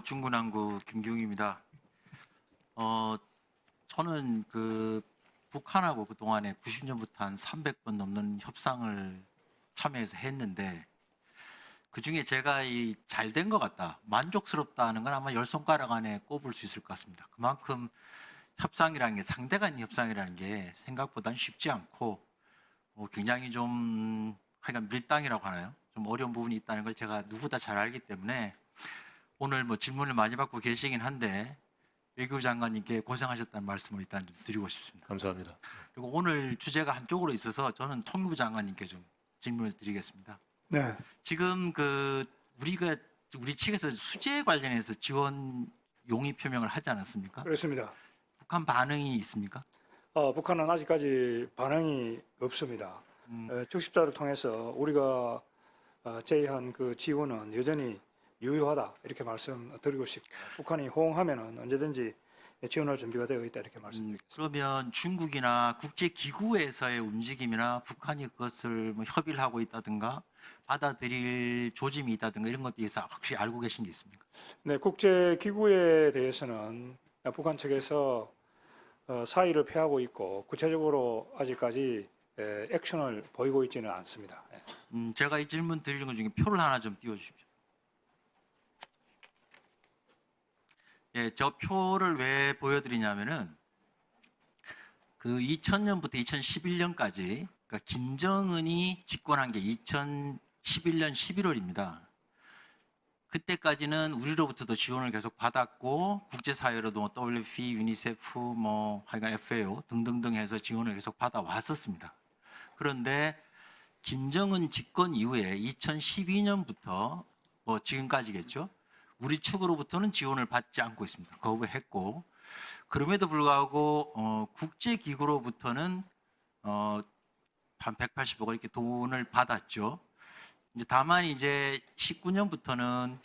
중구난구 김경입니다. 저는 북한하고 그동안에 90년부터 한 300번 넘는 협상을 참여해서 했는데 그중에 제가 잘 된 것 같다, 만족스럽다 하는 건 아마 10손가락 안에 꼽을 수 있을 것 같습니다. 그만큼 협상이라는 게, 상대 간 협상이라는 게 생각보다는 쉽지 않고 굉장히 좀 하여간 밀당이라고 하나요? 좀 어려운 부분이 있다는 걸 제가 누구보다 잘 알기 때문에 오늘 질문을 많이 받고 계시긴 한데 외교부 장관님께 고생하셨다는 말씀을 일단 좀 드리고 싶습니다. 감사합니다. 그리고 오늘 주제가 한쪽으로 있어서 저는 통일부 장관님께 좀 질문을 드리겠습니다. 네, 지금 우리 측에서 수재 관련해서 지원 용의 표명을 하지 않았습니까? 그렇습니다. 북한 반응이 있습니까? 북한은 아직까지 반응이 없습니다. 적십자를 통해서 우리가 제의한 그 지원은 여전히 유효하다, 이렇게 말씀드리고 싶습니다. 북한이 호응하면은 언제든지 지원할 준비가 되어 있다, 이렇게 말씀드리겠습니다. 그러면 중국이나 국제기구에서의 움직임이나 북한이 그것을 협의를 하고 있다든가 받아들일 조짐이 있다든가 이런 것에 대해서 혹시 알고 계신 게 있습니까? 네, 국제기구에 대해서는 북한 측에서 사의를 표하고 있고 구체적으로 아직까지 액션을 보이고 있지는 않습니다. 제가 이 질문 드리는 것 중에 표를 하나 좀 띄워주십시오. 예, 저 표를 왜 보여드리냐면은 2000년부터 2011년까지 그러니까 김정은이 집권한 게 2011년 11월입니다. 그때까지는 우리로부터도 지원을 계속 받았고 국제사회로도 WFP, 유니세프, 하여간 FAO 등등등 해서 지원을 계속 받아왔었습니다. 그런데 김정은 집권 이후에 2012년부터 지금까지겠죠. 우리 측으로부터는 지원을 받지 않고 있습니다. 거부했고, 그럼에도 불구하고 국제기구로부터는 한 180억 이렇게 돈을 받았죠. 다만 이제 19년부터는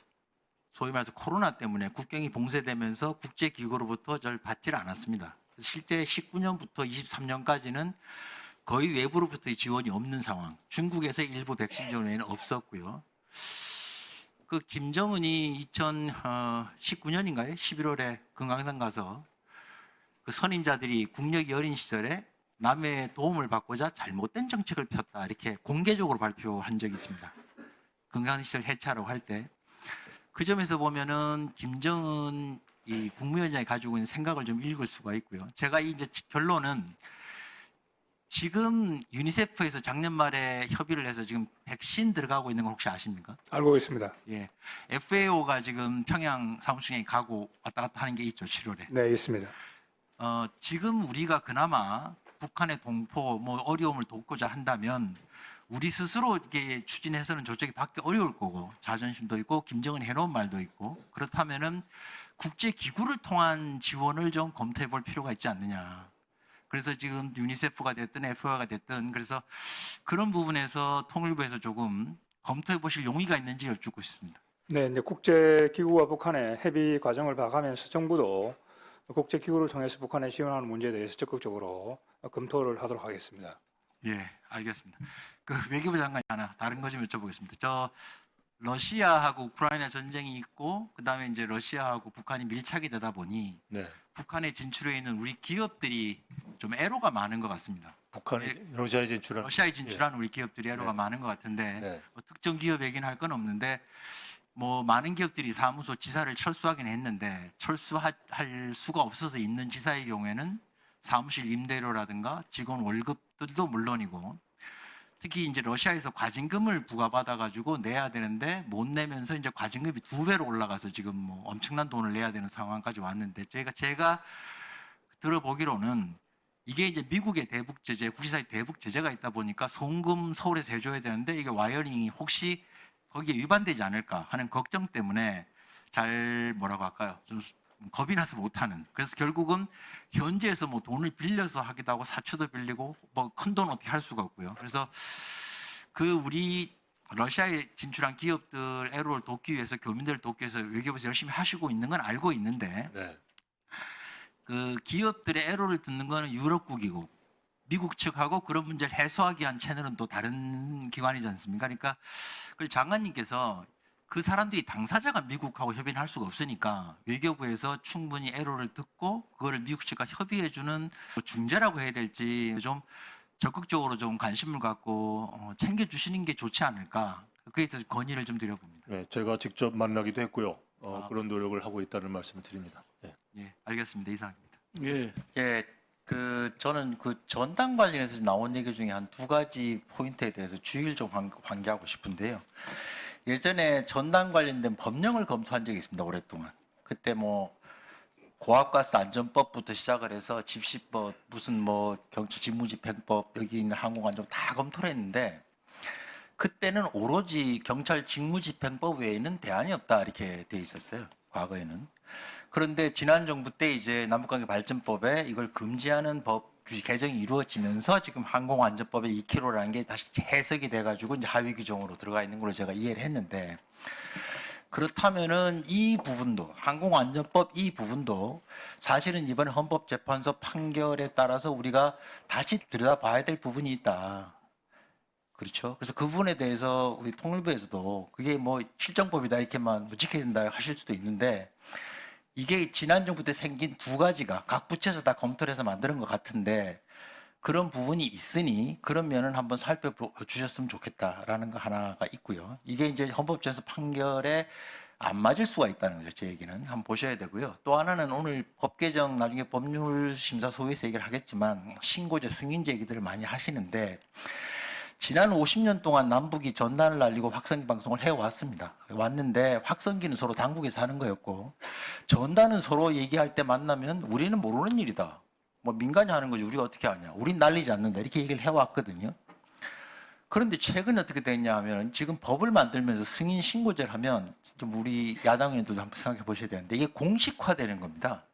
소위 말해서 코로나 때문에 국경이 봉쇄되면서 국제기구로부터 절 받지를 않았습니다. 실제 19년부터 23년까지는 거의 외부로부터의 지원이 없는 상황. 중국에서 일부 백신 지원 외에는 없었고요. 김정은이 2019년인가요? 11월에 금강산 가서 그 선임자들이 국력이 어린 시절에 남의 도움을 받고자 잘못된 정책을 폈다, 이렇게 공개적으로 발표한 적이 있습니다. 금강시설 해체라고 할 때. 그 점에서 보면은 김정은 국무위원장이 가지고 있는 생각을 좀 읽을 수가 있고요. 제가 이제 결론은 지금 유니세프에서 작년 말에 협의를 해서 지금 백신 들어가고 있는 건 혹시 아십니까? 알고 있습니다. 예. FAO가 지금 평양 사무총장이 가고 왔다 갔다 하는 게 있죠, 7월에. 네, 있습니다. 지금 우리가 그나마 북한의 동포, 어려움을 돕고자 한다면 우리 스스로 이렇게 추진해서는 저쪽이 받기 어려울 거고, 자존심도 있고, 김정은이 해놓은 말도 있고, 그렇다면은 국제기구를 통한 지원을 좀 검토해 볼 필요가 있지 않느냐. 그래서 지금 유니세프가 됐든 FAO가 됐든 그래서 그런 부분에서 통일부에서 조금 검토해 보실 용의가 있는지 여쭙고 싶습니다. 네, 이제 국제기구와 북한의 협의 과정을 봐가면서 정부도 국제기구를 통해서 북한에 지원하는 문제에 대해서 적극적으로 검토를 하도록 하겠습니다. 예, 알겠습니다. 외교부 장관이 하나 다른 거 좀 여쭤보겠습니다. 저 러시아하고 우크라이나 전쟁이 있고 그다음에 이제 러시아하고 북한이 밀착이 되다 보니 네. 북한에 진출해 있는 우리 기업들이 좀 애로가 많은 것 같습니다. 북한이 러시아에 진출한 러시아에 진출한 우리 기업들이 애로가 많은 것 같은데 네. 특정 기업 얘기는 할 건 없는데 많은 기업들이 사무소 지사를 철수하긴 했는데 철수할 수가 없어서 있는 지사의 경우에는 사무실 임대료라든가 직원 월급들도 물론이고 특히 이제 러시아에서 과징금을 부과받아가지고 내야 되는데 못 내면서 이제 과징금이 2배로 올라가서 지금 엄청난 돈을 내야 되는 상황까지 왔는데 제가 들어보기로는 이게 이제 미국의 대북 제재, 국제사회 대북 제재가 있다 보니까 송금 서울에서 해줘야 되는데 이게 와이어링이 혹시 거기에 위반되지 않을까 하는 걱정 때문에 잘 뭐라고 할까요? 좀 겁이 나서 못하는. 그래서 결국은 현지에서 돈을 빌려서 하기도 하고 사초도 빌리고 큰 돈 어떻게 할 수가 없고요. 그래서 우리 러시아에 진출한 기업들 애로를 돕기 위해서 교민들을 돕기 위해서 외교부에서 열심히 하시고 있는 건 알고 있는데 네. 기업들의 애로를 듣는 거는 유럽국이고 미국 측하고 그런 문제를 해소하기 위한 채널은 또 다른 기관이지 않습니까? 그러니까 장관님께서 그 사람들이 당사자가 미국하고 협의를 할 수가 없으니까 외교부에서 충분히 애로를 듣고 그거를 미국 측과 협의해주는 중재라고 해야 될지 좀 적극적으로 좀 관심을 갖고 챙겨주시는 게 좋지 않을까. 그래서 건의를 좀 드려봅니다. 네, 제가 직접 만나기도 했고요. 그런 노력을 하고 있다는 말씀을 드립니다. 네. 예, 알겠습니다. 이상입니다. 예. 예, 저는 그 전당 관련해서 나온 얘기 중에 한 두 가지 포인트에 대해서 주의를 좀 환기하고 싶은데요. 예전에 전당 관련된 법령을 검토한 적이 있습니다. 오랫동안. 그때 뭐 고압가스 안전법부터 시작을 해서 집시법, 무슨 뭐 경찰 직무집행법, 여기 있는 항공안전 다 검토를 했는데 그때는 오로지 경찰 직무집행법 외에는 대안이 없다 이렇게 돼 있었어요. 과거에는. 그런데 지난 정부 때 이제 남북관계 발전법에 이걸 금지하는 법 개정이 이루어지면서 지금 항공안전법의 2km라는 게 다시 해석이 돼가지고 이제 하위 규정으로 들어가 있는 걸로 제가 이해를 했는데 그렇다면은 이 부분도 항공안전법 이 부분도 사실은 이번에 헌법재판소 판결에 따라서 우리가 다시 들여다봐야 될 부분이 있다. 그렇죠. 그래서 그 부분에 대해서 우리 통일부에서도 그게 뭐 실정법이다 이렇게만 뭐 지켜야 된다 하실 수도 있는데 이게 지난 정부 때 생긴 두 가지가 각 부처에서 다 검토를 해서 만드는 것 같은데 그런 부분이 있으니 그런 면은 한번 살펴주셨으면 좋겠다라는 거 하나가 있고요. 이게 이제 헌법재판소 판결에 안 맞을 수가 있다는 거죠. 제 얘기는 한번 보셔야 되고요. 또 하나는 오늘 법 개정 나중에 법률심사소위에서 얘기를 하겠지만 신고제, 승인제 얘기들을 많이 하시는데 지난 50년 동안 남북이 전단을 날리고 확성기 방송을 해왔습니다. 왔는데 확성기는 서로 당국에서 하는 거였고 전단은 서로 얘기할 때 만나면 우리는 모르는 일이다. 뭐 민간이 하는 거지 우리가 어떻게 하냐. 우린 날리지 않는다. 이렇게 얘기를 해왔거든요. 그런데 최근에 어떻게 됐냐 하면 지금 법을 만들면서 승인 신고제를 하면 좀 우리 야당 의원들도 한번 생각해 보셔야 되는데 이게 공식화되는 겁니다.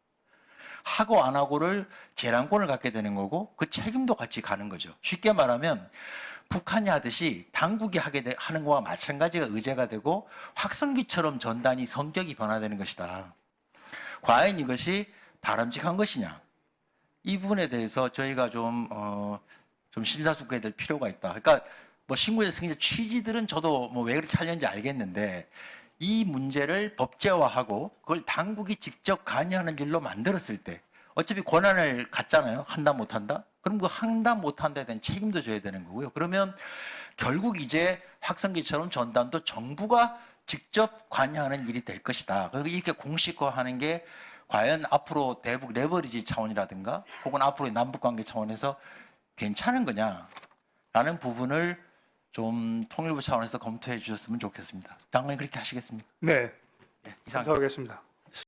하고 안 하고를 재량권을 갖게 되는 거고 그 책임도 같이 가는 거죠. 쉽게 말하면 북한이 하듯이 당국이 하는 거와 마찬가지가 의제가 되고 확성기처럼 전단이 성격이 변화되는 것이다. 과연 이것이 바람직한 것이냐? 이 부분에 대해서 저희가 좀 심사숙고해야 될 필요가 있다. 그러니까 뭐 신고제 승인제 취지들은 저도 뭐 왜 그렇게 하려는지 알겠는데 이 문제를 법제화하고 그걸 당국이 직접 관여하는 길로 만들었을 때 어차피 권한을 갖잖아요. 한다 못한다. 그럼 그 한다 못한다에 대한 책임도 져야 되는 거고요. 그러면 결국 이제 확성기처럼 전단도 정부가 직접 관여하는 일이 될 것이다. 그리고 이렇게 공식화하는 게 과연 앞으로 대북 레버리지 차원이라든가 혹은 앞으로의 남북관계 차원에서 괜찮은 거냐라는 부분을 좀 통일부 차원에서 검토해 주셨으면 좋겠습니다. 당연히 그렇게 하시겠습니다. 네, 네, 이상. 감사하겠습니다.